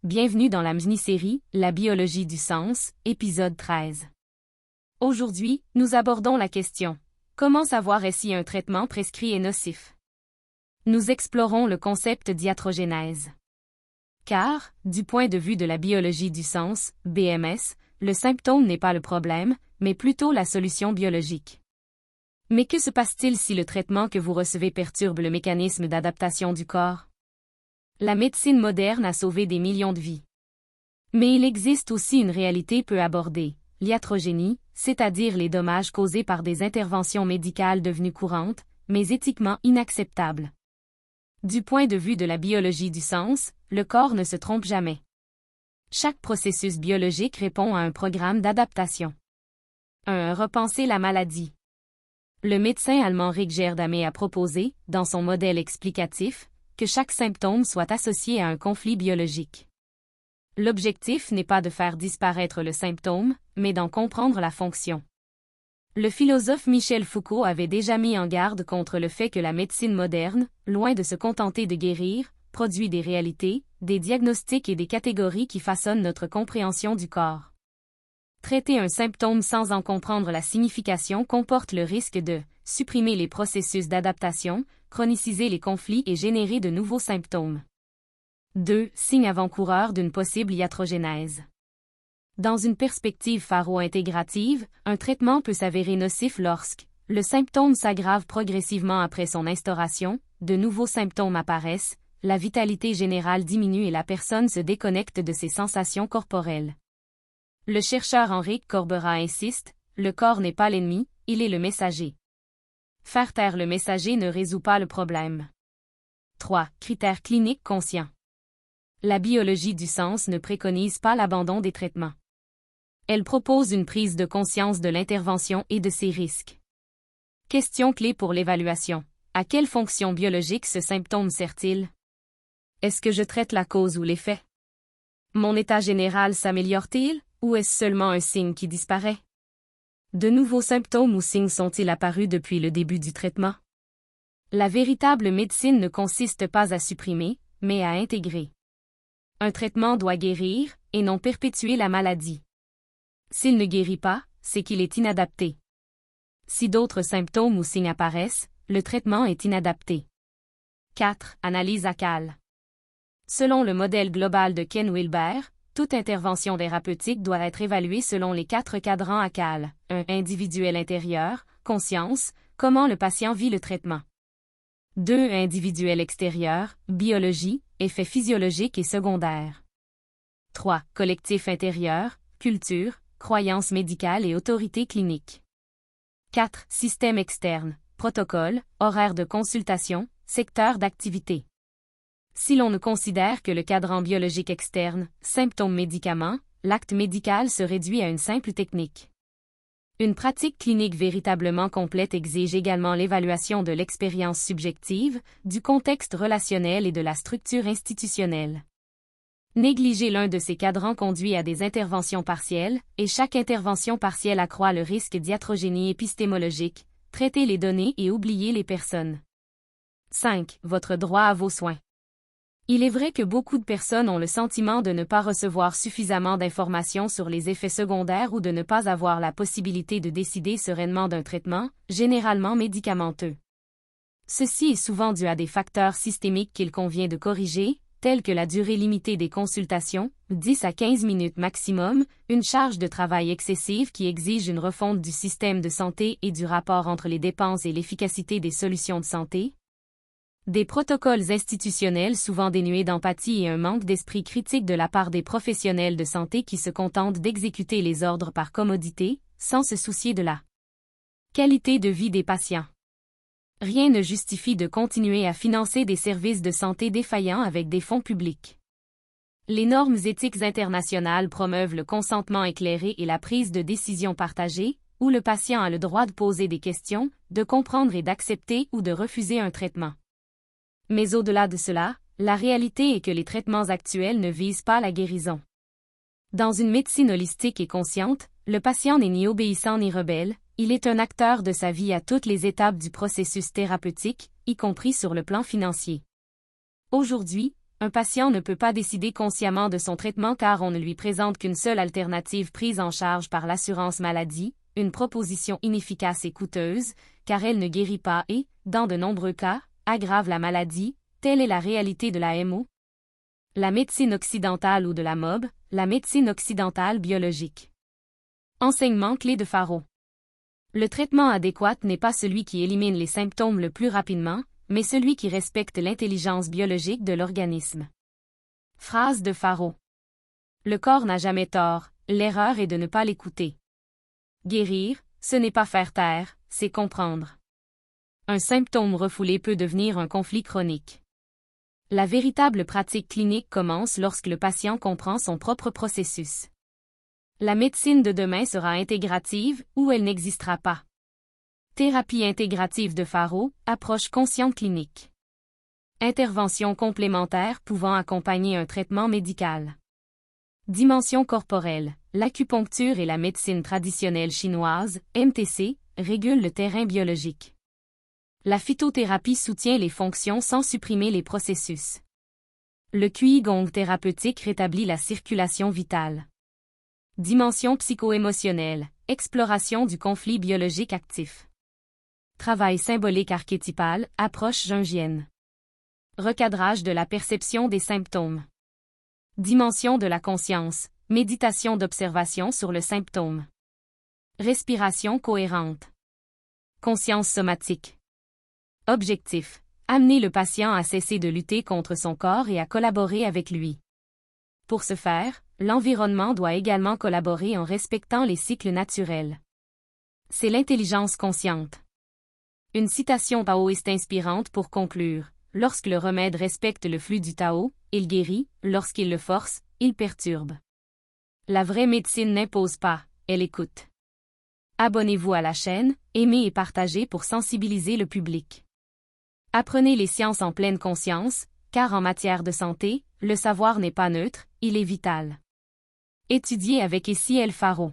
Bienvenue dans la mini-série « La biologie du sens », épisode 13. Aujourd'hui, nous abordons la question « Comment savoir si un traitement prescrit est nocif ?» Nous explorons le concept d'iatrogénèse. Car, du point de vue de la biologie du sens, BMS, le symptôme n'est pas le problème, mais plutôt la solution biologique. Mais que se passe-t-il si le traitement que vous recevez perturbe le mécanisme d'adaptation du corps? La médecine moderne a sauvé des millions de vies. Mais il existe aussi une réalité peu abordée, l'iatrogénie, c'est-à-dire les dommages causés par des interventions médicales devenues courantes, mais éthiquement inacceptables. Du point de vue de la biologie du sens, le corps ne se trompe jamais. Chaque processus biologique répond à un programme d'adaptation. 1. Repenser la maladie. Le médecin allemand Rick Gerdame a proposé, dans son modèle explicatif, que chaque symptôme soit associé à un conflit biologique. L'objectif n'est pas de faire disparaître le symptôme, mais d'en comprendre la fonction. Le philosophe Michel Foucault avait déjà mis en garde contre le fait que la médecine moderne, loin de se contenter de guérir, produit des réalités, des diagnostics et des catégories qui façonnent notre compréhension du corps. Traiter un symptôme sans en comprendre la signification comporte le risque de supprimer les processus d'adaptation, chroniciser les conflits et générer de nouveaux symptômes. 2. Signe avant-coureur d'une possible iatrogénèse. Dans une perspective pharo-intégrative, un traitement peut s'avérer nocif lorsque le symptôme s'aggrave progressivement après son instauration, de nouveaux symptômes apparaissent, la vitalité générale diminue et la personne se déconnecte de ses sensations corporelles. Le chercheur Henrik Corbera insiste, le corps n'est pas l'ennemi, il est le messager. Faire taire le messager ne résout pas le problème. 3. Critères cliniques conscients. La biologie du sens ne préconise pas l'abandon des traitements. Elle propose une prise de conscience de l'intervention et de ses risques. Question clé pour l'évaluation. À quelle fonction biologique ce symptôme sert-il? Est-ce que je traite la cause ou l'effet? Mon état général s'améliore-t-il, ou est-ce seulement un signe qui disparaît? De nouveaux symptômes ou signes sont-ils apparus depuis le début du traitement? La véritable médecine ne consiste pas à supprimer, mais à intégrer. Un traitement doit guérir, et non perpétuer la maladie. S'il ne guérit pas, c'est qu'il est inadapté. Si d'autres symptômes ou signes apparaissent, le traitement est inadapté. 4. Analyse ACAL. Selon le modèle global de Ken Wilber, toute intervention thérapeutique doit être évaluée selon les 4 cadrans ACAL. 1. Individuel intérieur, conscience, comment le patient vit le traitement. 2. Individuel extérieur, biologie, effets physiologiques et secondaires. 3. Collectif intérieur, culture, croyances médicales et autorité clinique. 4. Système externe, protocole, horaire de consultation, secteur d'activité. Si l'on ne considère que le cadran biologique externe, symptômes médicaments, l'acte médical se réduit à une simple technique. Une pratique clinique véritablement complète exige également l'évaluation de l'expérience subjective, du contexte relationnel et de la structure institutionnelle. Négliger l'un de ces cadrans conduit à des interventions partielles, et chaque intervention partielle accroît le risque d'iatrogénie épistémologique, traiter les données et oublier les personnes. 5. Votre droit à vos soins. Il est vrai que beaucoup de personnes ont le sentiment de ne pas recevoir suffisamment d'informations sur les effets secondaires ou de ne pas avoir la possibilité de décider sereinement d'un traitement, généralement médicamenteux. Ceci est souvent dû à des facteurs systémiques qu'il convient de corriger, tels que la durée limitée des consultations, 10 à 15 minutes maximum, une charge de travail excessive qui exige une refonte du système de santé et du rapport entre les dépenses et l'efficacité des solutions de santé, des protocoles institutionnels souvent dénués d'empathie et un manque d'esprit critique de la part des professionnels de santé qui se contentent d'exécuter les ordres par commodité, sans se soucier de la qualité de vie des patients. Rien ne justifie de continuer à financer des services de santé défaillants avec des fonds publics. Les normes éthiques internationales promeuvent le consentement éclairé et la prise de décision partagée, où le patient a le droit de poser des questions, de comprendre et d'accepter ou de refuser un traitement. Mais au-delà de cela, la réalité est que les traitements actuels ne visent pas la guérison. Dans une médecine holistique et consciente, le patient n'est ni obéissant ni rebelle, il est un acteur de sa vie à toutes les étapes du processus thérapeutique, y compris sur le plan financier. Aujourd'hui, un patient ne peut pas décider consciemment de son traitement car on ne lui présente qu'une seule alternative prise en charge par l'assurance maladie, une proposition inefficace et coûteuse, car elle ne guérit pas et, dans de nombreux cas, aggrave la maladie. Telle est la réalité de la MO. La médecine occidentale ou de la MOB, la médecine occidentale biologique. Enseignement clé de Faro. Le traitement adéquat n'est pas celui qui élimine les symptômes le plus rapidement, mais celui qui respecte l'intelligence biologique de l'organisme. Phrase de Faro. Le corps n'a jamais tort, l'erreur est de ne pas l'écouter. Guérir, ce n'est pas faire taire, c'est comprendre. Un symptôme refoulé peut devenir un conflit chronique. La véritable pratique clinique commence lorsque le patient comprend son propre processus. La médecine de demain sera intégrative ou elle n'existera pas. Thérapie intégrative de Faro, approche consciente clinique. Intervention complémentaire pouvant accompagner un traitement médical. Dimension corporelle, l'acupuncture et la médecine traditionnelle chinoise, MTC, régulent le terrain biologique. La phytothérapie soutient les fonctions sans supprimer les processus. Le Qigong thérapeutique rétablit la circulation vitale. Dimension psycho-émotionnelle, exploration du conflit biologique actif. Travail symbolique archétypal, approche jungienne. Recadrage de la perception des symptômes. Dimension de la conscience, méditation d'observation sur le symptôme. Respiration cohérente. Conscience somatique. Objectif. Amener le patient à cesser de lutter contre son corps et à collaborer avec lui. Pour ce faire, l'environnement doit également collaborer en respectant les cycles naturels. C'est l'intelligence consciente. Une citation taoïste inspirante pour conclure. Lorsque le remède respecte le flux du Tao, il guérit, lorsqu'il le force, il perturbe. La vraie médecine n'impose pas, elle écoute. Abonnez-vous à la chaîne, aimez et partagez pour sensibiliser le public. Apprenez les sciences en pleine conscience, car en matière de santé, le savoir n'est pas neutre, il est vital. Étudiez avec Essiel Faro.